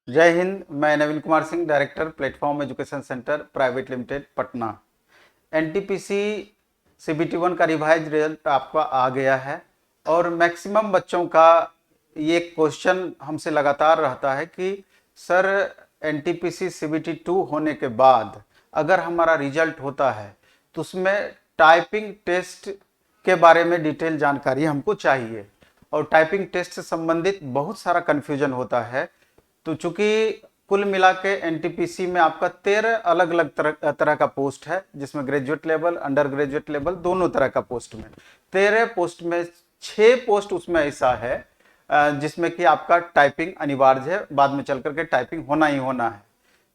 जय हिंद। मैं Naveen Kumar Singh, director platform education centre private limited Patna. NTPC CBT 1 का रिवाइज रिजल्ट आपका आ गया है और मैक्सिमम बच्चों का ये क्वेश्चन हमसे लगातार रहता है कि सर एनटीपीसी CBT 2 होने के बाद अगर हमारा रिजल्ट होता है तो उसमें टाइपिंग टेस्ट के बारे में डिटेल जानकारी हमको चाहिए और टाइपिंग टेस्ट से संबंधित बहुत सारा कन्फ्यूजन होता है। तो चूंकि कुल मिला के एनटीपीसी में आपका 13 अलग अलग तरह का पोस्ट है, जिसमें graduate level, under graduate level दोनों तरह का पोस्ट में 13 पोस्ट में 6 पोस्ट उसमें ऐसा है जिसमें कि आपका टाइपिंग अनिवार्य है, बाद में चल करके टाइपिंग होना ही होना है।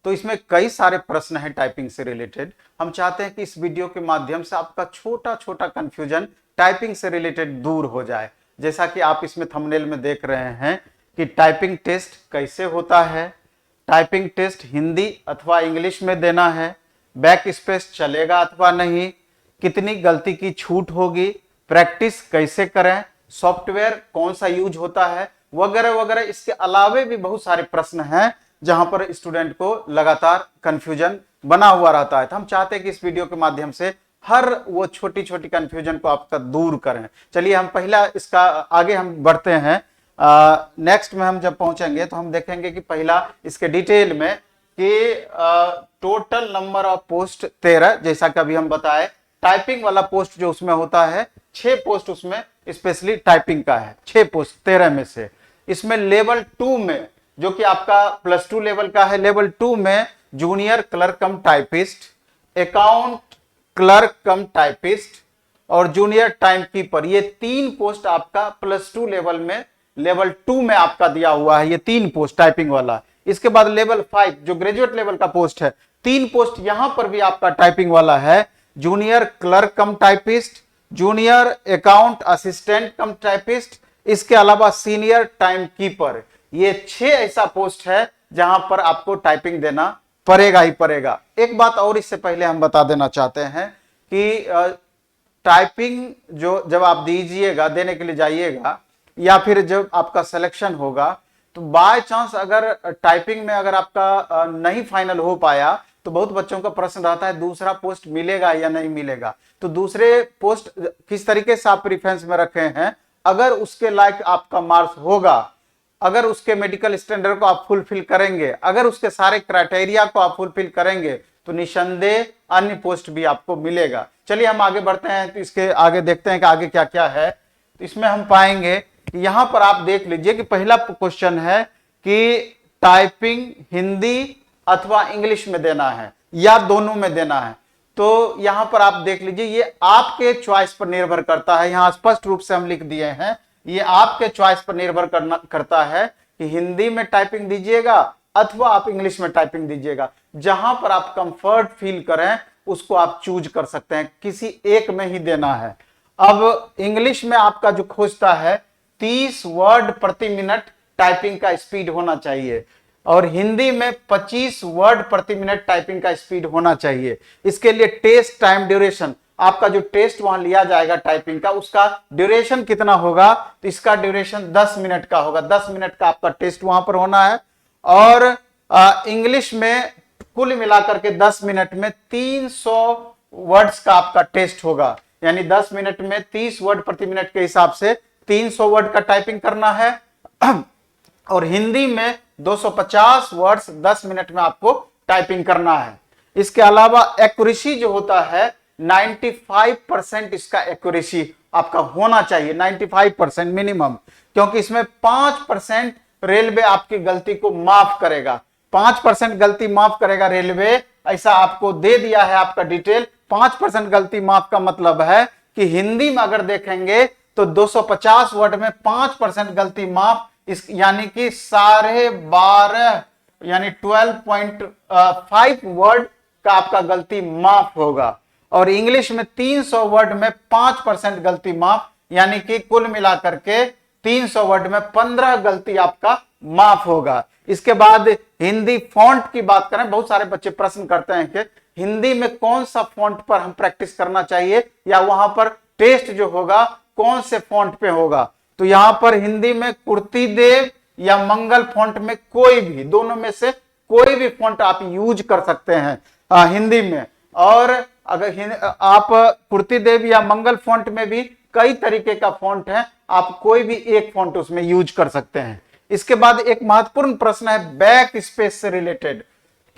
तो इसमें कई सारे प्रश्न हैं टाइपिंग से रिलेटेड। हम चाहते हैं कि इस वीडियो के माध्यम से आपका छोटा छोटा कंफ्यूजन टाइपिंग से रिलेटेड दूर हो जाए। जैसा कि आप इसमें थंबनेल में देख रहे हैं कि टाइपिंग टेस्ट कैसे होता है, टाइपिंग टेस्ट हिंदी अथवा इंग्लिश में देना है, बैक स्पेस चलेगा अथवा नहीं, कितनी गलती की छूट होगी, प्रैक्टिस कैसे करें, सॉफ्टवेयर कौन सा यूज होता है, वगैरह वगैरह। इसके अलावे भी बहुत सारे प्रश्न हैं जहां पर स्टूडेंट को लगातार कंफ्यूजन बना हुआ रहता है। तो हम चाहते हैं कि इस वीडियो के माध्यम से हर वो छोटी छोटी कंफ्यूजन को आपका दूर करें। चलिए हम पहला इसका आगे हम बढ़ते हैं। नेक्स्ट में हम जब पहुंचेंगे तो हम देखेंगे कि पहला इसके डिटेल में कि टोटल नंबर ऑफ पोस्ट 13, जैसा कि अभी हम बताए। टाइपिंग वाला पोस्ट जो उसमें होता है 6 पोस्ट उसमें स्पेशली टाइपिंग का है, 6 पोस्ट 13 में से। इसमें लेवल 2 में जो कि आपका +2 लेवल का है, लेवल 2 में जूनियर क्लर्क कम टाइपिस्ट, अकाउंट क्लर्क कम टाइपिस्ट और जूनियर टाइम कीपर, ये 3 पोस्ट आपका +2 लेवल में, लेवल 2 में आपका दिया हुआ है, ये 3 पोस्ट टाइपिंग वाला। इसके बाद लेवल 5 जो ग्रेजुएट लेवल का पोस्ट है, 3 पोस्ट यहां पर भी आपका टाइपिंग वाला है, जूनियर क्लर्क कम टाइपिस्ट, जूनियर अकाउंट असिस्टेंट कम टाइपिस्ट, इसके अलावा सीनियर टाइम कीपर। ये 6 ऐसा पोस्ट है जहां पर आपको टाइपिंग देना पड़ेगा ही पड़ेगा। एक बात और इससे पहले हम बता देना चाहते हैं कि टाइपिंग जो जब आप दीजिएगा, देने के लिए जाइएगा या फिर जब आपका सिलेक्शन होगा, तो बाय चांस अगर टाइपिंग में अगर आपका नहीं फाइनल हो पाया तो बहुत बच्चों का प्रश्न रहता है दूसरा पोस्ट मिलेगा या नहीं मिलेगा। तो दूसरे पोस्ट किस तरीके से आप प्रेफरेंस में रखे हैं, अगर उसके लायक आपका मार्क्स होगा, अगर उसके मेडिकल स्टैंडर्ड को आप फुलफिल करेंगे, अगर उसके सारे क्राइटेरिया को आप फुलफिल करेंगे, तो निसंदेह अन्य पोस्ट भी आपको मिलेगा। चलिए हम आगे बढ़ते हैं, तो इसके आगे देखते हैं कि आगे क्या क्या है। तो इसमें हम पाएंगे कि यहां पर आप देख लीजिए कि पहला क्वेश्चन है कि टाइपिंग हिंदी अथवा इंग्लिश में देना है या दोनों में देना है। तो यहां पर आप देख लीजिए, ये आपके चॉइस पर निर्भर करता है। यहां स्पष्ट रूप से हम लिख दिए हैं, ये आपके चॉइस पर निर्भर करता है कि हिंदी में टाइपिंग दीजिएगा अथवा आप इंग्लिश में टाइपिंग दीजिएगा। जहां पर आप कंफर्ट फील करें उसको आप चूज कर सकते हैं, किसी एक में ही देना है। अब इंग्लिश में आपका जो खोजता है 30 वर्ड प्रति मिनट टाइपिंग का स्पीड होना चाहिए और हिंदी में 25 वर्ड प्रति मिनट टाइपिंग का स्पीड होना चाहिए। इसके लिए टेस्ट टाइम ड्यूरेशन, आपका जो टेस्ट वहां लिया जाएगा टाइपिंग का, उसका ड्यूरेशन कितना होगा, तो इसका ड्यूरेशन 10 मिनट का होगा। 10 मिनट का आपका टेस्ट वहां पर होना है। और इंग्लिश में कुल मिलाकर के 10 मिनट में 300 वर्ड्स का आपका टेस्ट होगा, यानी 10 मिनट में 30 वर्ड प्रति मिनट के हिसाब से 300 वर्ड का टाइपिंग करना है। और हिंदी में 250 वर्ड्स 10 मिनट में आपको टाइपिंग करना है। इसके अलावा एक्यूरेसी जो होता है 95% इसका एक्यूरेसी आपका होना चाहिए, 95% मिनिमम, क्योंकि इसमें 5% रेलवे आपकी गलती को माफ करेगा। 5% गलती माफ करेगा रेलवे, ऐसा आपको दे दिया है आपका डिटेल। 5% गलती माफ का मतलब है कि हिंदी में अगर देखेंगे तो 250 वर्ड में 5% गलती माफ, इस यानी कि 12.5 यानी 12.5 वर्ड का आपका गलती माफ होगा। और इंग्लिश में 300 वर्ड में 5% गलती माफ, यानी कि कुल मिलाकर के 300 वर्ड में 15 गलती आपका माफ होगा। इसके बाद हिंदी फॉन्ट की बात करें, बहुत सारे बच्चे प्रश्न करते हैं कि हिंदी में कौन सा फॉन्ट पर हम प्रैक्टिस करना चाहिए या वहां पर टेस्ट जो होगा कौन से फॉन्ट पे होगा। तो यहां पर हिंदी में कुर्ती देव या मंगल फॉन्ट में कोई भी, दोनों में से कोई भी फॉन्ट आप यूज कर सकते हैं हिंदी में। और अगर आप कुर्ती देव या मंगल फॉन्ट में भी कई तरीके का फॉन्ट है, आप कोई भी एक फॉन्ट उसमें यूज कर सकते हैं। इसके बाद एक महत्वपूर्ण प्रश्न है बैक स्पेस से रिलेटेड,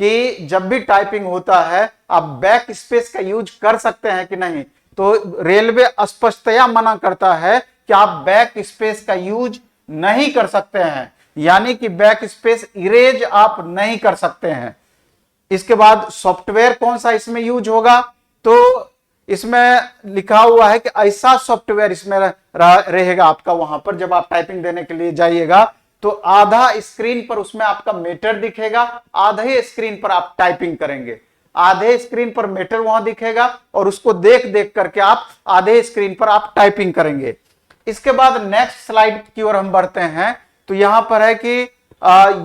कि जब भी टाइपिंग होता है आप बैक स्पेस का यूज कर सकते हैं कि नहीं। तो रेलवे स्पष्टतया मना करता है कि आप बैक स्पेस का यूज नहीं कर सकते हैं, यानी कि बैक स्पेस इरेज आप नहीं कर सकते हैं। इसके बाद सॉफ्टवेयर कौन सा इसमें यूज होगा, तो इसमें लिखा हुआ है कि ऐसा सॉफ्टवेयर इसमें रहेगा आपका, वहां पर जब आप टाइपिंग देने के लिए जाइएगा तो आधा स्क्रीन पर उसमें आपका मीटर दिखेगा, आधे स्क्रीन पर आप टाइपिंग करेंगे, आधे स्क्रीन पर मीटर वहां दिखेगा और उसको देख देख करके आप आधे स्क्रीन पर आप टाइपिंग करेंगे। इसके बाद नेक्स्ट स्लाइड की ओर हम बढ़ते हैं, तो यहां पर है कि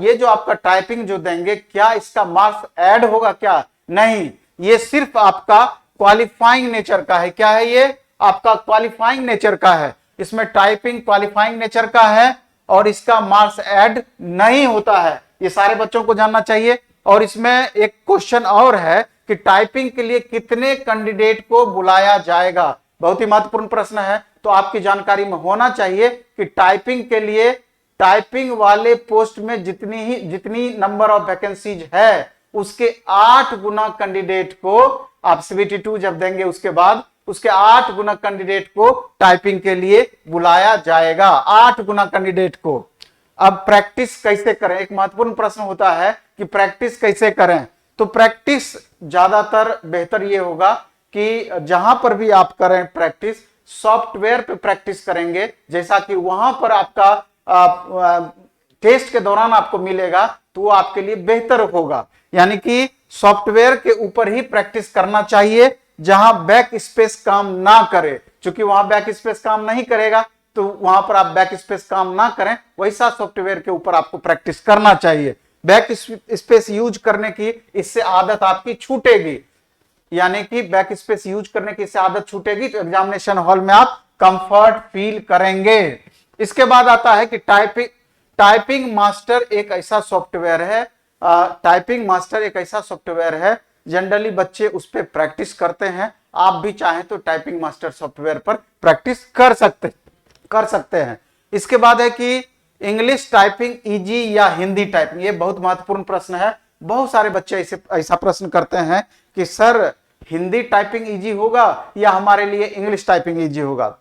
ये जो आपका टाइपिंग जो देंगे, क्या इसका मार्क्स ऐड होगा क्या, नहीं, ये सिर्फ आपका क्वालिफाइंग नेचर का है। क्या है ये, आपका क्वालिफाइंग नेचर का है, इसमें टाइपिंग क्वालिफाइंग नेचर का है और इसका मार्क्स ऐड नहीं होता है, ये सारे बच्चों को जानना चाहिए। और इसमें एक क्वेश्चन और है कि टाइपिंग के लिए कितने कैंडिडेट को बुलाया जाएगा, बहुत ही महत्वपूर्ण प्रश्न है, तो आपकी जानकारी में होना चाहिए कि टाइपिंग के लिए टाइपिंग वाले पोस्ट में जितनी नंबर ऑफ वैकेंसीज है उसके 8 गुना कैंडिडेट को आप CBT 2 जब देंगे उसके बाद उसके 8 गुना कैंडिडेट को टाइपिंग के लिए बुलाया जाएगा, 8 गुना कैंडिडेट को। अब प्रैक्टिस कैसे करें, एक महत्वपूर्ण प्रश्न होता है कि प्रैक्टिस कैसे करें। तो प्रैक्टिस ज्यादातर बेहतर ये होगा कि जहां पर भी आप करें प्रैक्टिस, सॉफ्टवेयर पे प्रैक्टिस करेंगे, जैसा कि वहां पर आपका टेस्ट के दौरान आपको मिलेगा, तो वो आपके लिए बेहतर होगा। यानी कि सॉफ्टवेयर के ऊपर ही प्रैक्टिस करना चाहिए जहां बैक स्पेस काम ना करे, क्योंकि वहां बैक स्पेस काम नहीं करेगा, तो वहां पर आप बैक स्पेस काम ना करें, वैसा सॉफ्टवेयर के ऊपर आपको प्रैक्टिस करना चाहिए। बैक स्पेस यूज करने की इससे आदत आपकी छूटेगी, यानी कि बैक स्पेस यूज करने की इससे आदत छूटेगी, तो एग्जामिनेशन हॉल में आप कंफर्ट फील करेंगे। इसके बाद आता है कि टाइपिंग मास्टर एक ऐसा सॉफ्टवेयर है, टाइपिंग मास्टर एक ऐसा सॉफ्टवेयर है, जनरली बच्चे उस पर प्रैक्टिस करते हैं, आप भी चाहें तो टाइपिंग मास्टर सॉफ्टवेयर पर प्रैक्टिस कर सकते हैं। इसके बाद है कि इंग्लिश टाइपिंग इजी या हिंदी टाइपिंग, ये बहुत महत्वपूर्ण प्रश्न है। बहुत सारे बच्चे ऐसा प्रश्न करते हैं कि सर हिंदी टाइपिंग इजी होगा या हमारे लिए इंग्लिश टाइपिंग इजी होगा।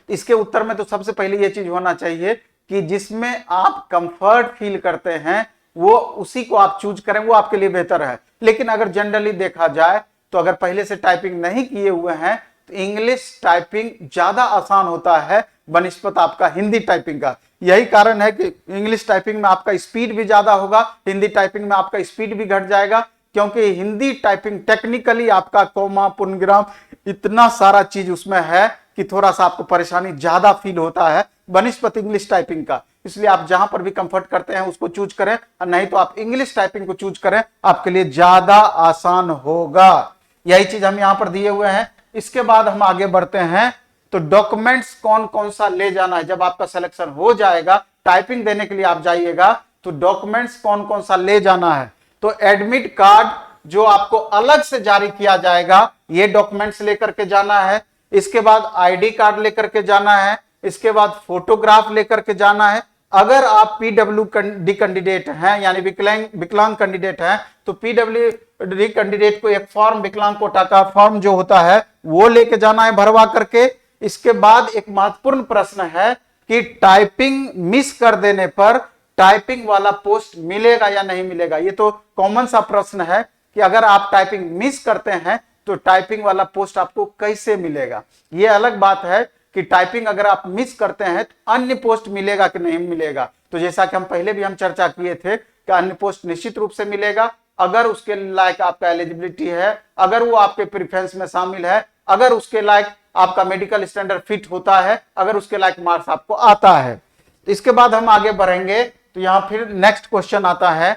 इसके उत्तर में तो सबसे पहले यह चीज होना चाहिए कि जिसमें आप कंफर्ट फील करते हैं वो उसी को आप चूज करें, वो आपके लिए बेहतर है। लेकिन अगर जनरली देखा जाए तो अगर पहले से टाइपिंग नहीं किए हुए हैं तो इंग्लिश टाइपिंग ज्यादा आसान होता है बनिस्पत आपका हिंदी टाइपिंग का। यही कारण है कि इंग्लिश टाइपिंग में आपका स्पीड भी ज्यादा होगा, हिंदी टाइपिंग में आपका स्पीड भी घट जाएगा, क्योंकि हिंदी टाइपिंग टेक्निकली आपका कोमा पूर्णविराम इतना सारा चीज उसमें है कि थोड़ा सा आपको परेशानी ज्यादा फील होता है बनिस्पत इंग्लिश टाइपिंग का। इसलिए आप जहां पर भी कंफर्ट करते हैं उसको चूज करें, और नहीं तो आप इंग्लिश टाइपिंग को चूज करें, आपके लिए ज्यादा आसान होगा। यही चीज हम यहां पर दिए हुए हैं। इसके बाद हम आगे बढ़ते हैं, तो डॉक्यूमेंट्स कौन कौन सा ले जाना है। जब आपका सिलेक्शन हो जाएगा, टाइपिंग देने के लिए आप जाइएगा, तो डॉक्यूमेंट्स कौन कौन सा ले जाना है। तो एडमिट कार्ड जो आपको अलग से जारी किया जाएगा, ये डॉक्यूमेंट्स लेकर के जाना है। इसके बाद आईडी कार्ड लेकर के जाना है। इसके बाद फोटोग्राफ लेकर के जाना है। अगर आप PWD कैंडिडेट हैं, यानी विकलांग कैंडिडेट हैं, तो PWD कैंडिडेट को एक फॉर्म, विकलांग कोटा का फॉर्म जो होता है वो लेके जाना है भरवा करके। इसके बाद एक महत्वपूर्ण प्रश्न है कि टाइपिंग मिस कर देने पर टाइपिंग वाला पोस्ट मिलेगा या नहीं मिलेगा। ये तो कॉमन सा प्रश्न है कि अगर आप टाइपिंग मिस करते हैं तो टाइपिंग वाला पोस्ट आपको कैसे मिलेगा। ये अलग बात है कि टाइपिंग अगर आप मिस करते हैं तो अन्य पोस्ट मिलेगा कि नहीं मिलेगा। तो जैसा कि हम पहले भी चर्चा किए थे कि अन्य पोस्ट निश्चित रूप से मिलेगा, अगर उसके लायक आपका एलिजिबिलिटी है, अगर वो आपके प्रेफरेंस में शामिल है, अगर उसके लायक आपका मेडिकल स्टैंडर्ड फिट होता है, अगर उसके लायक मार्क्स आपको आता है। इसके बाद हम आगे बढ़ेंगे, तो यहां फिर नेक्स्ट क्वेश्चन आता है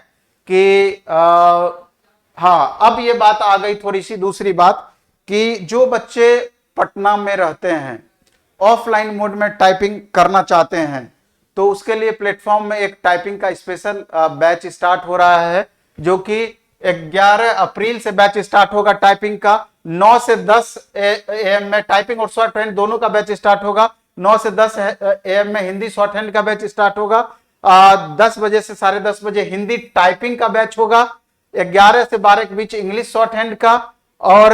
कि हाँ, अब ये बात आ गई थोड़ी सी दूसरी बात कि जो बच्चे पटना में रहते हैं, ऑफलाइन मोड में टाइपिंग करना चाहते हैं, तो उसके लिए प्लेटफॉर्म में एक टाइपिंग का स्पेशल बैच स्टार्ट हो रहा है, जो कि 11 अप्रैल से बैच स्टार्ट होगा। टाइपिंग का 9 से 10 AM में टाइपिंग और शॉर्ट हैंड दोनों का बैच स्टार्ट होगा। 9 से 10 AM में हिंदी शॉर्ट हैंड का बैच स्टार्ट होगा। 10 बजे से 10:30 बजे हिंदी टाइपिंग का बैच होगा। 11 से 12 के बीच इंग्लिश शॉर्ट हैंड का, और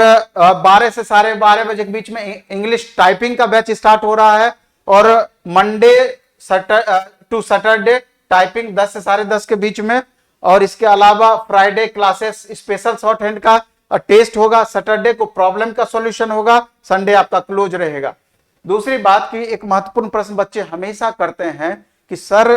12 से 12:30 बजे के बीच में इंग्लिश टाइपिंग का बैच स्टार्ट हो रहा है। और मंडे टू सैटरडे टाइपिंग 10 से 10:30 के बीच में, और इसके अलावा Friday classes special short hand का टेस्ट होगा। सैटरडे को प्रॉब्लम का सॉल्यूशन होगा। संडे आपका क्लोज रहेगा। दूसरी बात की एक महत्वपूर्ण प्रश्न बच्चे हमेशा करते हैं कि सर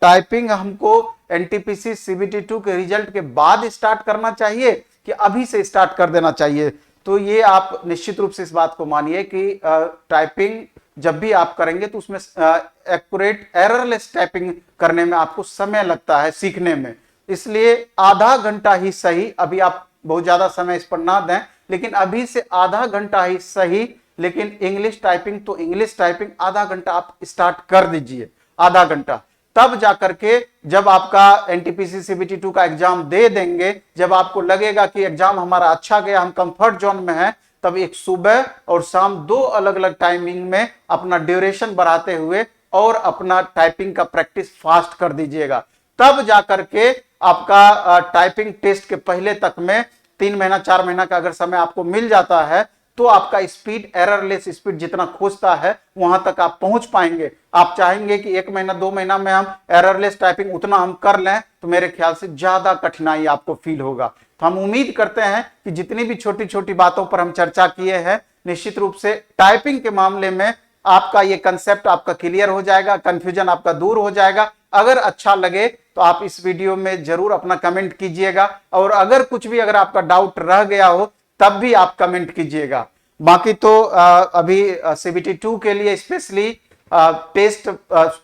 टाइपिंग हमको एनटीपीसी सीबीटी 2 के रिजल्ट के बाद स्टार्ट करना चाहिए कि अभी से स्टार्ट कर देना चाहिए? तो ये आप निश्चित रूप से इस बात को मानिए कि टाइपिंग जब भी आप करेंगे तो उसमें एक्यूरेट एररलेस टाइपिंग करने में आपको समय लगता है सीखने में। इसलिए आधा घंटा ही सही, अभी आप बहुत ज्यादा समय इस पर ना दें, लेकिन अभी से आधा घंटा ही सही। लेकिन इंग्लिश टाइपिंग तो इंग्लिश टाइपिंग आधा घंटा आप स्टार्ट कर दीजिए, आधा घंटा। तब जाकर के जब आपका एनटीपीसी सीबीटी 2 का एग्जाम दे देंगे, जब आपको लगेगा कि एग्जाम हमारा अच्छा गया, हम कंफर्ट जोन में हैं, तब एक सुबह और शाम 2 अलग अलग टाइमिंग में अपना ड्यूरेशन बढ़ाते हुए और अपना टाइपिंग का प्रैक्टिस फास्ट कर दीजिएगा। तब जाकर के आपका टाइपिंग टेस्ट के पहले तक में 3 महीना 4 महीना का अगर समय आपको मिल जाता है, तो आपका स्पीड एररलेस स्पीड जितना खोजता है वहां तक आप पहुंच पाएंगे। आप चाहेंगे कि 1 महीना 2 महीना में हम एररलेस टाइपिंग उतना हम कर लें, तो मेरे ख्याल से ज्यादा कठिनाई आपको फील होगा। तो हम उम्मीद करते हैं कि जितनी भी छोटी छोटी बातों पर हम चर्चा किए हैं, निश्चित रूप से टाइपिंग के मामले में आपका ये कंसेप्ट आपका क्लियर हो जाएगा, कंफ्यूजन आपका दूर हो जाएगा। अगर अच्छा लगे तो आप इस वीडियो में जरूर अपना कमेंट कीजिएगा, और अगर कुछ भी अगर आपका डाउट रह गया हो तब भी आप कमेंट कीजिएगा। बाकी तो अभी सीबीटी 2 के लिए स्पेशली टेस्ट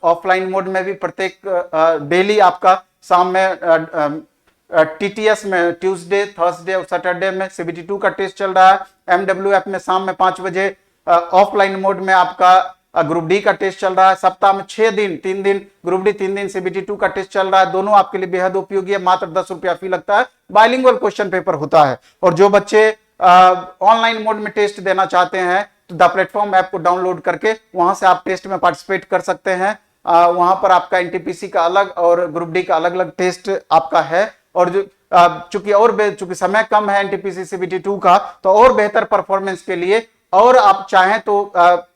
ऑफलाइन मोड में भी प्रत्येक डेली आपका शाम में टीटीएस में ट्यूसडे, थर्सडे और सैटरडे में सीबीटी 2 का टेस्ट चल रहा है। एमडब्ल्यूएफ में शाम में 5 बजे ऑफलाइन मोड में आपका ग्रुप डी का टेस्ट चल रहा है। सप्ताह में 6 दिन, 3 दिन ग्रुप डी, 3 दिन सीबीटी 2 का टेस्ट चल रहा है। दोनों आपके लिए बेहद उपयोगी है। मात्र 10 रुपया फी लगता है। बाइलिंगुअल क्वेश्चन पेपर होता है। और जो बच्चे ऑनलाइन मोड में टेस्ट देना चाहते हैं तो द प्लेटफॉर्म ऐप को डाउनलोड करके वहां से आप टेस्ट में पार्टिसिपेट कर सकते हैं। वहां पर आपका एनटीपीसी का अलग और ग्रुप डी का अलग अलग टेस्ट आपका है। और जो चूंकि समय कम है एनटीपीसी सीबीटी 2 का, तो और बेहतर परफॉर्मेंस के लिए, और आप चाहें तो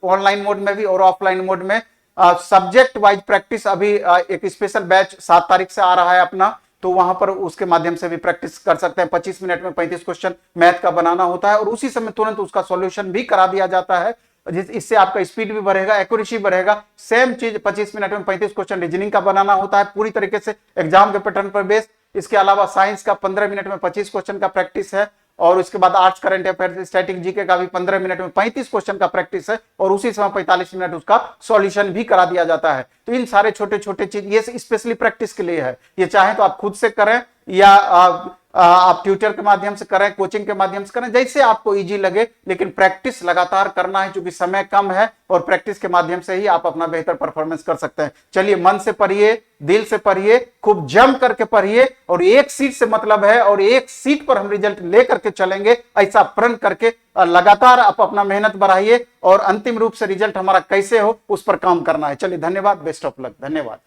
ऑनलाइन मोड में भी और ऑफलाइन मोड में सब्जेक्ट वाइज प्रैक्टिस अभी एक स्पेशल बैच 7 तारीख से आ रहा है अपना, तो वहां पर उसके माध्यम से भी प्रैक्टिस कर सकते हैं। 25 मिनट में 35 क्वेश्चन मैथ का बनाना होता है और उसी समय तुरंत उसका सॉल्यूशन भी करा दिया जाता है। इससे आपका स्पीड भी बढ़ेगा, एक्यूरेसी बढ़ेगा। सेम चीज 25 मिनट में 35 क्वेश्चन रीजनिंग का बनाना होता है, पूरी तरीके से एग्जाम के पैटर्न पर बेस्ड। इसके अलावा साइंस का 15 मिनट में 25 क्वेश्चन का प्रैक्टिस है, और उसके बाद arts current affair static GK का भी 15 मिनट में 35 क्वेश्चन का प्रैक्टिस है, और उसी समय 45 मिनट उसका सॉल्यूशन भी करा दिया जाता है। तो इन सारे छोटे छोटे चीज ये स्पेशली प्रैक्टिस के लिए है। ये चाहे तो आप खुद से करें या आप ट्यूटर के माध्यम से करें, कोचिंग के माध्यम से करें, जैसे आपको इजी लगे, लेकिन प्रैक्टिस लगातार करना है क्योंकि समय कम है, और प्रैक्टिस के माध्यम से ही आप अपना बेहतर परफॉर्मेंस कर सकते हैं। चलिए, मन से पढ़िए, दिल से पढ़िए, खूब जम करके पढ़िए, और एक सीट से मतलब है और एक सीट पर हम रिजल्ट लेकर के चलेंगे, ऐसा प्रण करके लगातार आप अपना मेहनत बढ़ाइए, और अंतिम रूप से रिजल्ट हमारा कैसे हो उस पर काम करना है। चलिए, धन्यवाद, बेस्ट ऑफ लक, धन्यवाद।